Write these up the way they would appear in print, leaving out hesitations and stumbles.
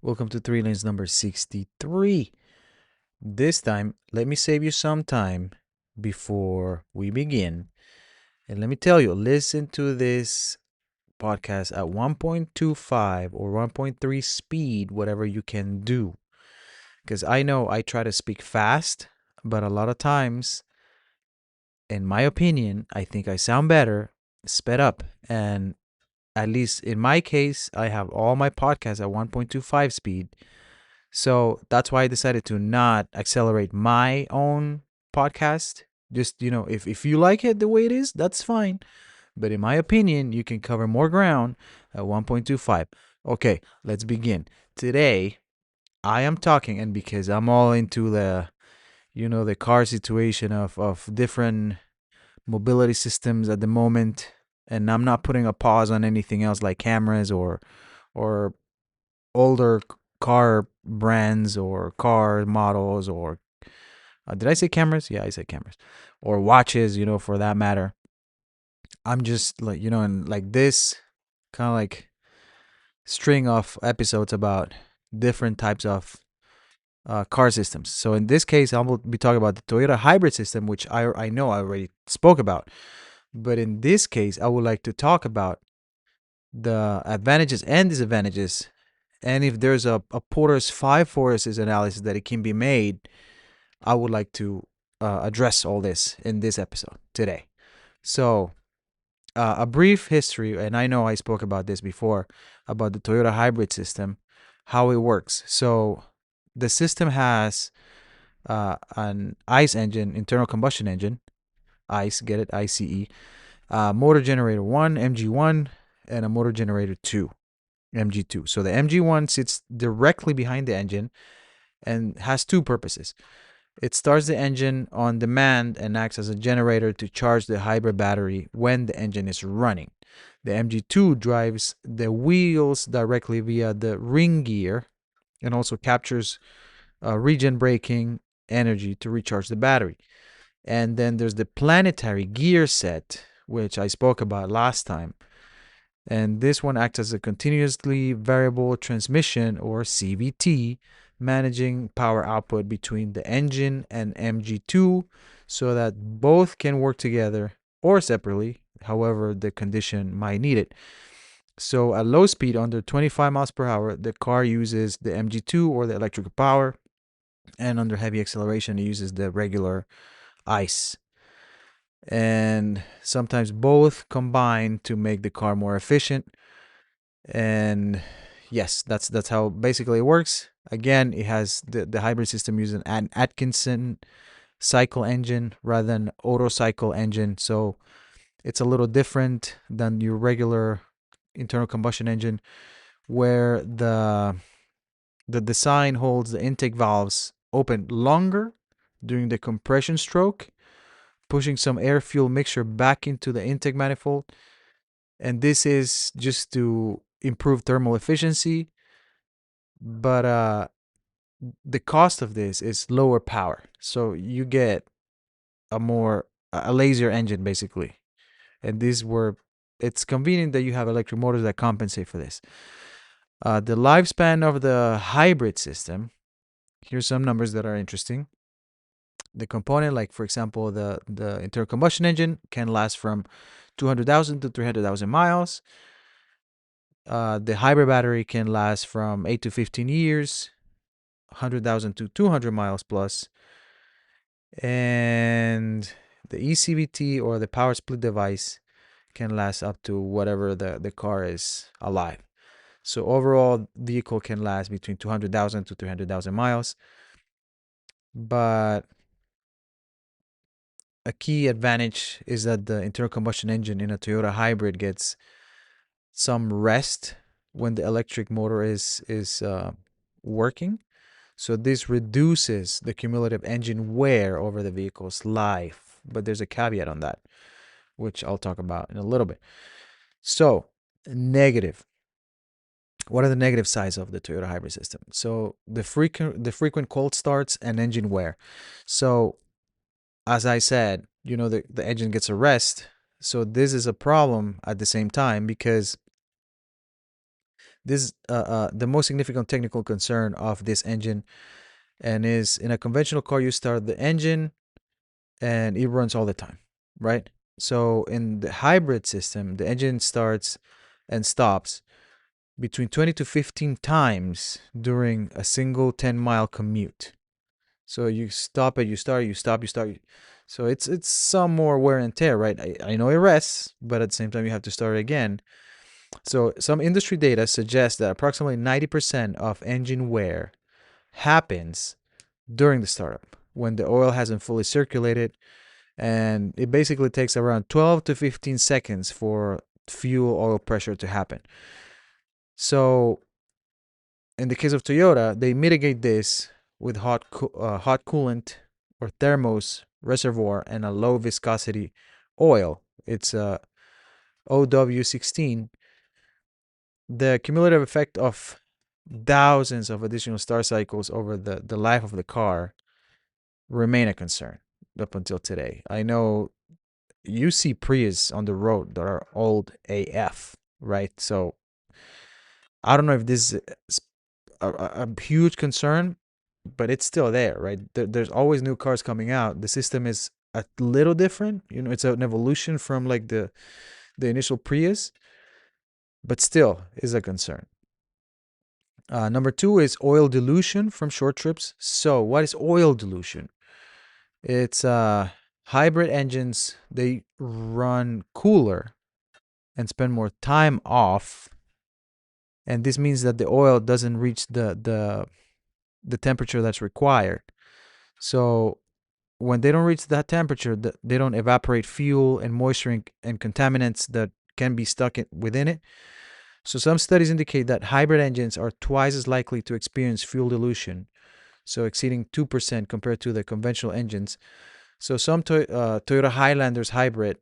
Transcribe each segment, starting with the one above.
Welcome to 3 Lanes number 63. This time, let me save you some time before we begin. And let me tell you, listen to this podcast at 1.25 or 1.3 speed, whatever you can do. Because I know I try to speak fast, but a lot of times, in my opinion, I think I sound better sped up. And at least in my case, I have all my podcasts at 1.25 speed. So that's why I decided to not accelerate my own podcast. Just, if you like it the way it is, that's fine. But in my opinion, you can cover more ground at 1.25. Okay, let's begin. Today, I am talking, and because I'm all into the car situation of different mobility systems at the moment, and I'm not putting a pause on anything else like cameras or older car brands or car models or did I say cameras? Yeah, I said cameras or watches, for that matter. I'm just like, and like this kind of like string of episodes about different types of car systems. So in this case, I will be talking about the Toyota hybrid system, which I know I already spoke about. But in this case, I would like to talk about the advantages and disadvantages. And if there's a Porter's five forces analysis that it can be made, I would like to address all this in this episode today. So, a brief history, and I know I spoke about this before about the Toyota hybrid system, how it works. So, the system has an ICE engine, internal combustion engine, ICE, get it, ICE, motor generator 1, MG1, and a motor generator 2, MG2. So, the MG1 sits directly behind the engine and has two purposes. It starts the engine on demand and acts as a generator to charge the hybrid battery when the engine is running. The MG2 drives the wheels directly via the ring gear and also captures regen braking energy to recharge the battery. And then there's the planetary gear set, which I spoke about last time. And this one acts as a continuously variable transmission or CVT, managing power output between the engine and MG2 so that both can work together or separately, however the condition might need it. So at low speed, under 25 miles per hour, the car uses the MG2 or the electrical power, and under heavy acceleration, it uses the regular ICE. And sometimes both combine to make the car more efficient. And yes, that's how basically it works. Again, it has the hybrid system using an Atkinson cycle engine rather than Otto cycle engine. So it's a little different than your regular internal combustion engine, where the design holds the intake valves open longer during the compression stroke, pushing some air fuel mixture back into the intake manifold. And this is just to improve thermal efficiency, but the cost of this is lower power, so you get a lazier engine basically. And these were it's convenient that you have electric motors that compensate for this. The lifespan of the hybrid system, here's some numbers that are interesting. The component, like for example the internal combustion engine, can last from 200,000 to 300,000 miles. The hybrid battery can last from 8 to 15 years, 100,000 to 200 miles plus. And the ECVT or the power split device can last up to whatever the car is alive. So overall, vehicle can last between 200,000 to 300,000 miles. But a key advantage is that the internal combustion engine in a Toyota hybrid gets some rest when the electric motor is working. So this reduces the cumulative engine wear over the vehicle's life. But there's a caveat on that, which I'll talk about in a little bit. So, negative. What are the negative sides of the Toyota hybrid system? So the frequent cold starts and engine wear. So as I said, the engine gets a rest. So this is a problem at the same time because This the most significant technical concern of this engine, and is in a conventional car you start the engine and it runs all the time, right? So in the hybrid system, the engine starts and stops between 20 to 15 times during a single 10-mile commute. So you stop it, you start, you stop, you start. So it's some more wear and tear, right? I know it rests, but at the same time you have to start it again. So some industry data suggests that approximately 90% of engine wear happens during the startup when the oil hasn't fully circulated, and it basically takes around 12 to 15 seconds for fuel oil pressure to happen. So in the case of Toyota, they mitigate this with hot coolant or thermos reservoir and a low viscosity oil. It's a OW16. The cumulative effect of thousands of additional star cycles over the life of the car remain a concern up until today. I know you see Prius on the road that are old AF, right? So I don't know if this is a huge concern, but it's still there, right? There's always new cars coming out. The system is a little different. It's an evolution from like the initial Prius, but still is a concern. Number two is oil dilution from short trips. So what is oil dilution? It's hybrid engines. They run cooler and spend more time off, and this means that the oil doesn't reach the temperature that's required. So when they don't reach that temperature, they don't evaporate fuel and moisture and contaminants that can be stuck within it. So some studies indicate that hybrid engines are twice as likely to experience fuel dilution, so exceeding 2% compared to the conventional engines. So some Toyota Highlanders hybrid,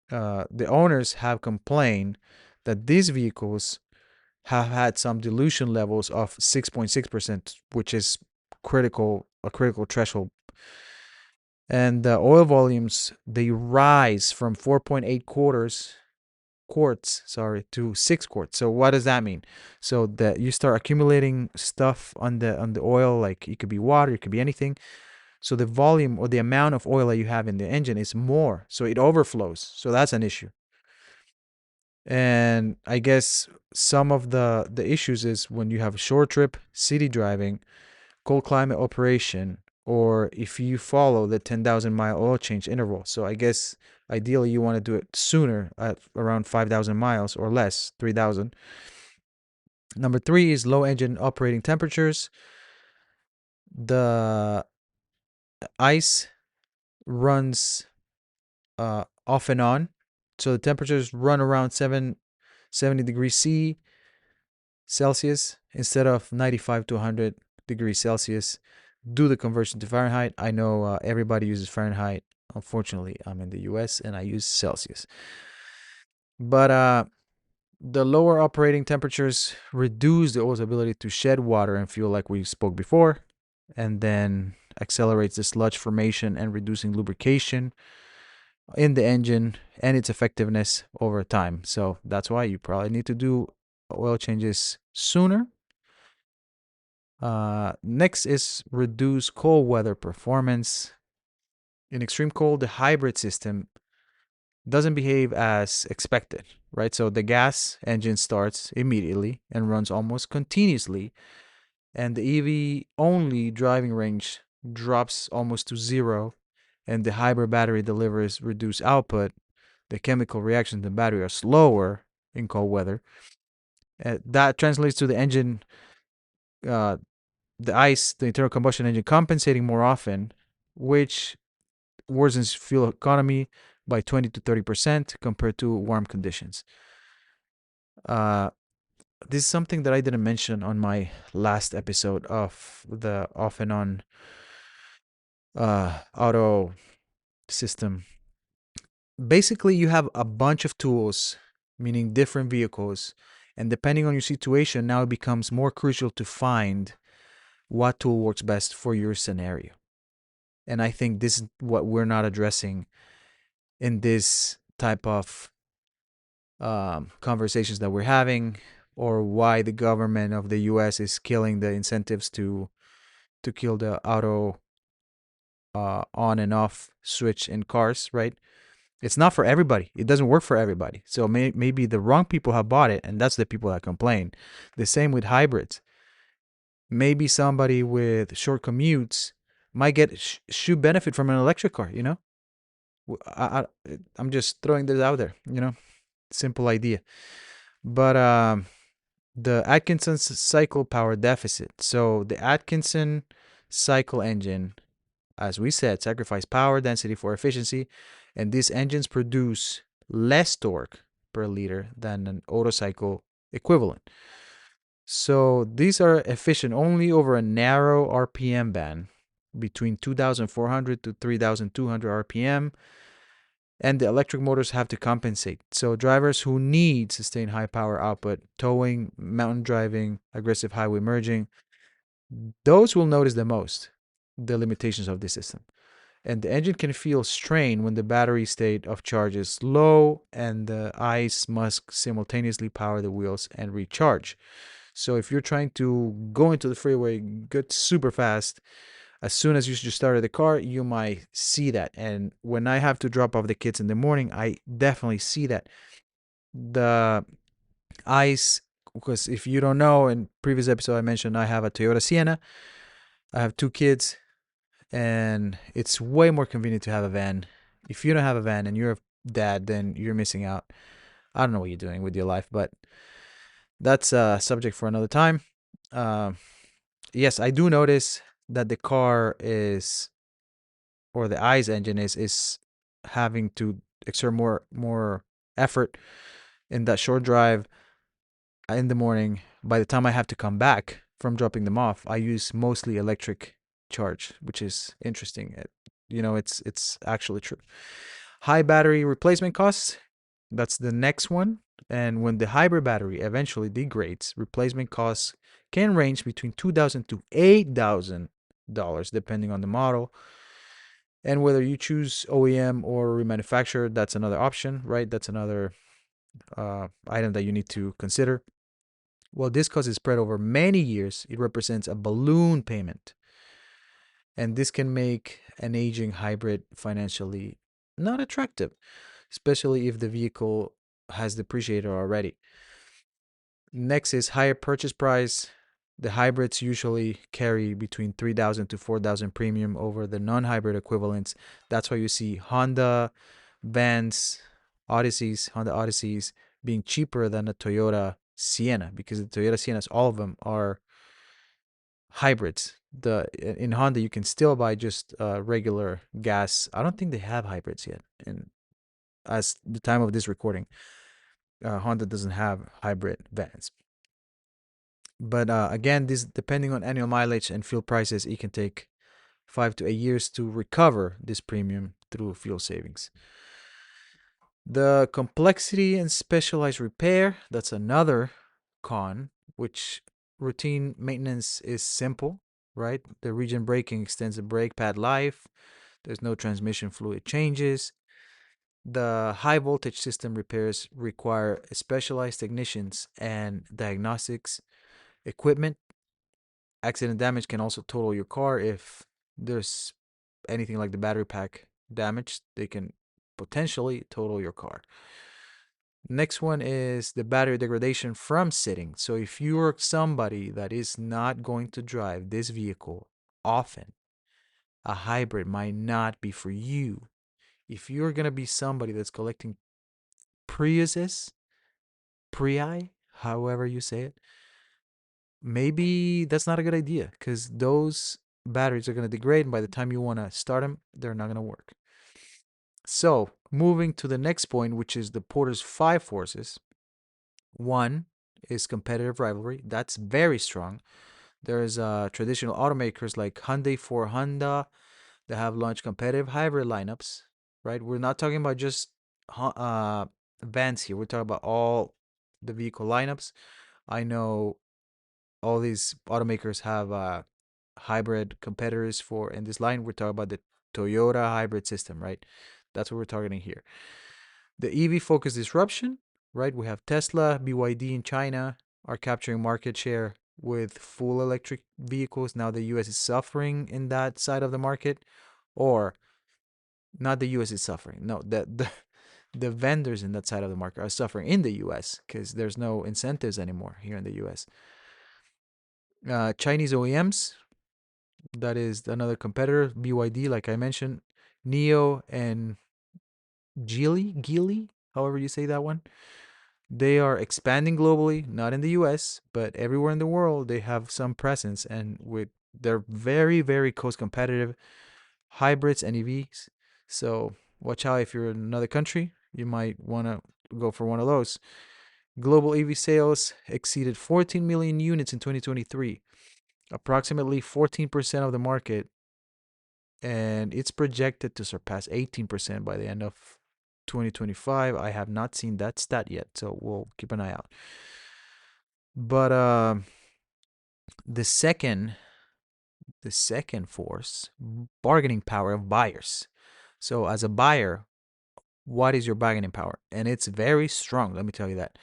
the owners have complained that these vehicles have had some dilution levels of 6.6%, which is a critical threshold. And the oil volumes, they rise from 4.8 quarts, to 6 quarts. So what does that mean? So that you start accumulating stuff on the oil, like it could be water, it could be anything. So the volume or the amount of oil that you have in the engine is more, so it overflows. So that's an issue. And I guess some of the issues is when you have a short trip, city driving, cold climate operation, or if you follow the 10,000-mile oil change interval. So I guess ideally you want to do it sooner at around 5,000 miles or less, 3,000. Number three is low engine operating temperatures. The ice runs off and on. So the temperatures run around 70 degrees Celsius instead of 95 to 100 degrees Celsius. Do the conversion to Fahrenheit. I know everybody uses Fahrenheit. Unfortunately, I'm in the US and I use Celsius. But the lower operating temperatures reduce the oil's ability to shed water and fuel, like we spoke before, and then accelerates the sludge formation and reducing lubrication in the engine and its effectiveness over time. So that's why you probably need to do oil changes sooner. Next is reduce cold weather performance. In extreme cold, the hybrid system doesn't behave as expected, right? So the gas engine starts immediately and runs almost continuously, and the EV only driving range drops almost to zero, and the hybrid battery delivers reduced output. The chemical reactions in the battery are slower in cold weather. That translates to the engine, uh, the internal combustion engine, compensating more often, which worsens fuel economy by 20 to 30% compared to warm conditions. Uh, this is something that I didn't mention on my last episode of the off and on auto system. Basically, you have a bunch of tools, meaning different vehicles, and depending on your situation, now it becomes more crucial to find what tool works best for your scenario. And I think this is what we're not addressing in this type of conversations that we're having. or why the government of the US is killing the incentives to kill the auto on and off switch in cars, right? It's not for everybody. It doesn't work for everybody. So maybe the wrong people have bought it, and that's the people that complain. The same with hybrids. Maybe somebody with short commutes might get should benefit from an electric car. I'm just throwing this out there. Simple idea. But the Atkinson cycle power deficit. So the Atkinson cycle engine, as we said, sacrifice power density for efficiency, and these engines produce less torque per liter than an Otto cycle equivalent. So these are efficient only over a narrow RPM band between 2,400 to 3,200 RPM, and the electric motors have to compensate. So drivers who need sustained high power output, towing, mountain driving, aggressive highway merging, those will notice the most the limitations of the system. And the engine can feel strain when the battery state of charge is low and the ICE must simultaneously power the wheels and recharge. So if you're trying to go into the freeway, get super fast, as soon as you just started the car, you might see that. And when I have to drop off the kids in the morning, I definitely see that. The ICE, because if you don't know, in previous episode I mentioned I have a Toyota Sienna. I have two kids, and it's way more convenient to have a van. If you don't have a van and you're a dad, then you're missing out. I don't know what you're doing with your life, but that's a subject for another time. Uh, yes, I do notice that the car is, or the ICE engine is having to exert more effort in that short drive in the morning. By the time I have to come back from dropping them off, I use mostly electric charge, which is interesting. It's actually true. High battery replacement costs, that's the next one. And when the hybrid battery eventually degrades, replacement costs can range between $2,000 to $8,000 depending on the model. And whether you choose OEM or remanufactured, that's another option, right? That's another item that you need to consider. While this cost is spread over many years, it represents a balloon payment. And this can make an aging hybrid financially not attractive, especially if the vehicle has depreciated already. Next is higher purchase price. The hybrids usually carry between 3,000 to 4,000 premium over the non-hybrid equivalents. That's why you see Honda Vans, Honda Odysseys being cheaper than a Toyota Sienna, because the Toyota Siennas, all of them are hybrids. In Honda, you can still buy just regular gas. I don't think they have hybrids yet. And as the time of this recording, Honda doesn't have hybrid vans. But again, this depending on annual mileage and fuel prices, it can take 5 to 8 years to recover this premium through fuel savings. The complexity and specialized repair, that's another con, which routine maintenance is simple, right? The region braking extends the brake pad life. There's no transmission fluid changes. The high voltage system repairs require specialized technicians and diagnostics equipment. Accident damage can also total your car. If there's anything like the battery pack damage, they can potentially total your car. Next one is the battery degradation from sitting. So if you're somebody that is not going to drive this vehicle often, a hybrid might not be for you. If you're going to be somebody that's collecting Priuses, however you say it, maybe that's not a good idea, because those batteries are going to degrade, and by the time you want to start them, they're not going to work. So moving to the next point, which is the Porter's 5 forces. One is competitive rivalry. That's very strong. There's traditional automakers like Hyundai for Honda that have launched competitive hybrid lineups, right? We're not talking about just vans here. We're talking about all the vehicle lineups. I know all these automakers have hybrid competitors for in this line. We're talking about the Toyota hybrid system, right? That's what we're targeting here. The EV focused disruption, right? We have Tesla, BYD in China, are capturing market share with full electric vehicles. Now the US is suffering in that side of the market, or not the US is suffering. No, the vendors in that side of the market are suffering in the US because there's no incentives anymore here in the US. Chinese OEMs, that is another competitor, BYD, like I mentioned, NIO and Geely, however you say that one. They are expanding globally, not in the US, but everywhere in the world. They have some presence, and they're very, very cost competitive, hybrids and EVs. So watch out if you're in another country, you might want to go for one of those. Global EV sales exceeded 14 million units in 2023, approximately 14% of the market, and it's projected to surpass 18% by the end of 2025. I have not seen that stat yet, so we'll keep an eye out. But the second force, bargaining power of buyers. So as a buyer, what is your bargaining power? And it's very strong, let me tell you that.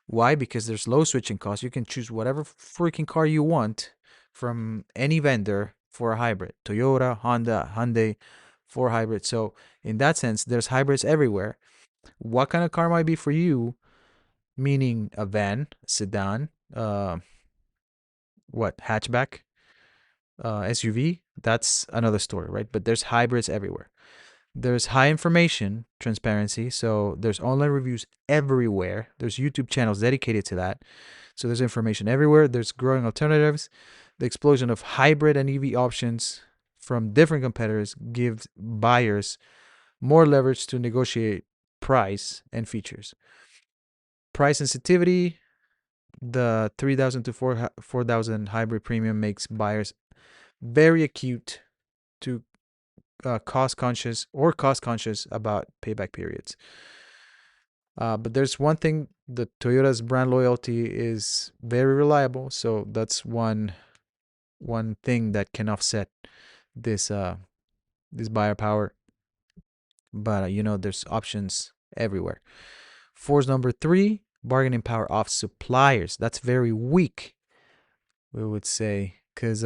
Why? Because there's low switching costs. You can choose whatever freaking car you want from any vendor for a hybrid. Toyota, Honda, Hyundai for hybrid. So in that sense, there's hybrids everywhere. What kind of car might be for you? Meaning a van, sedan, hatchback, SUV. That's another story, right? But there's hybrids everywhere. There's high information transparency. So there's online reviews everywhere. There's YouTube channels dedicated to that. So there's information everywhere. There's growing alternatives. The explosion of hybrid and EV options from different competitors gives buyers more leverage to negotiate price and features. Price sensitivity, the 3,000 to 4,000 hybrid premium makes buyers very acute to cost conscious about payback periods. But there's one thing: the Toyota's brand loyalty is very reliable, so that's one thing that can offset this buyer power. But there's options everywhere. Force number 3: bargaining power of suppliers. That's very weak, we would say, because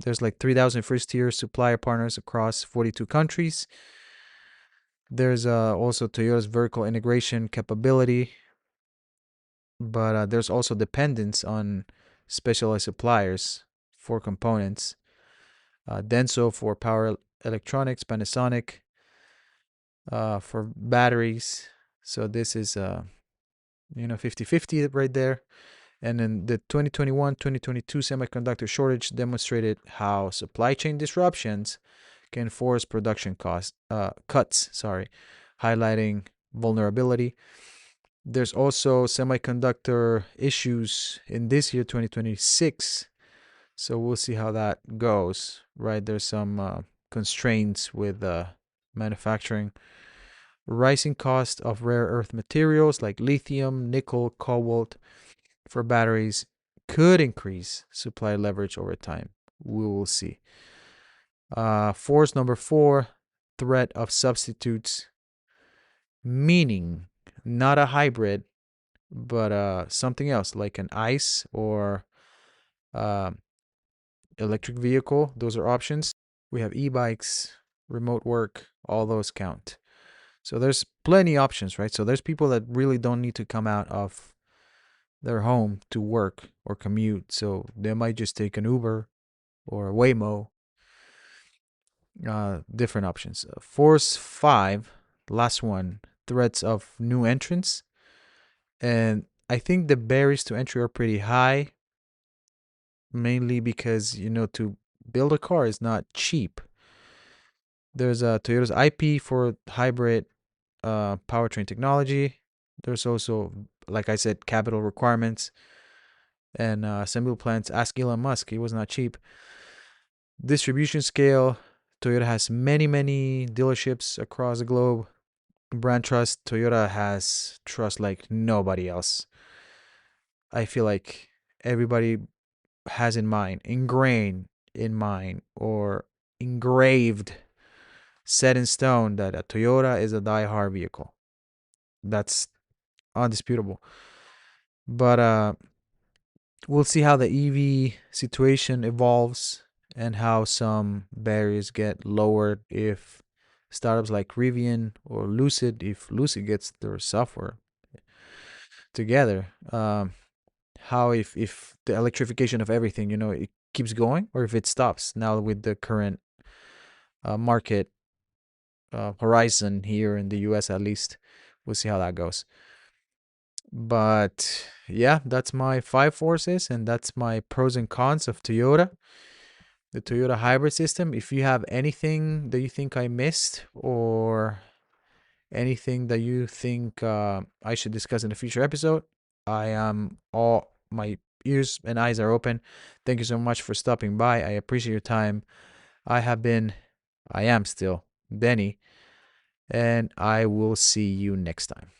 there's like 3,000 first-tier supplier partners across 42 countries. There's also Toyota's vertical integration capability, but there's also dependence on specialized suppliers for components. Denso for power electronics, Panasonic for batteries. So this is 50-50 right there. And then the 2021-2022 semiconductor shortage demonstrated how supply chain disruptions can force production cuts, highlighting vulnerability. There's also semiconductor issues in this year, 2026. So we'll see how that goes, right? There's some constraints with manufacturing. Rising cost of rare earth materials like lithium, nickel, cobalt for batteries could increase supply leverage over time. We will see. Force number 4, threat of substitutes, meaning not a hybrid, but something else like an ICE or electric vehicle. Those are options. We have e-bikes, remote work, all those count. So there's plenty options, right? So there's people that really don't need to come out of their home to work or commute. So they might just take an Uber or a Waymo. Different options. Force 5, last one, threats of new entrants. And I think the barriers to entry are pretty high, mainly because, to build a car is not cheap. There's Toyota's IP for hybrid powertrain technology. There's also, like I said, capital requirements and assembly plants. Ask Elon Musk, he was not cheap. Distribution scale, Toyota has many, many dealerships across the globe. Brand trust, Toyota has trust like nobody else. I feel like everybody has ingrained in mind, or engraved, set in stone that a Toyota is a die-hard vehicle. That's undisputable. But we'll see how the EV situation evolves and how some barriers get lowered if startups like Rivian or Lucid, if Lucid gets their software together, how if the electrification of everything, it keeps going or if it stops now with the current market horizon here in the US at least. We'll see how that goes. But yeah, that's my 5 forces and that's my pros and cons of Toyota, the Toyota hybrid system. If you have anything that you think I missed or anything that you think I should discuss in a future episode, I am all my ears and eyes are open. Thank you so much for stopping by. I appreciate your time. I am still Benny, and I will see you next time.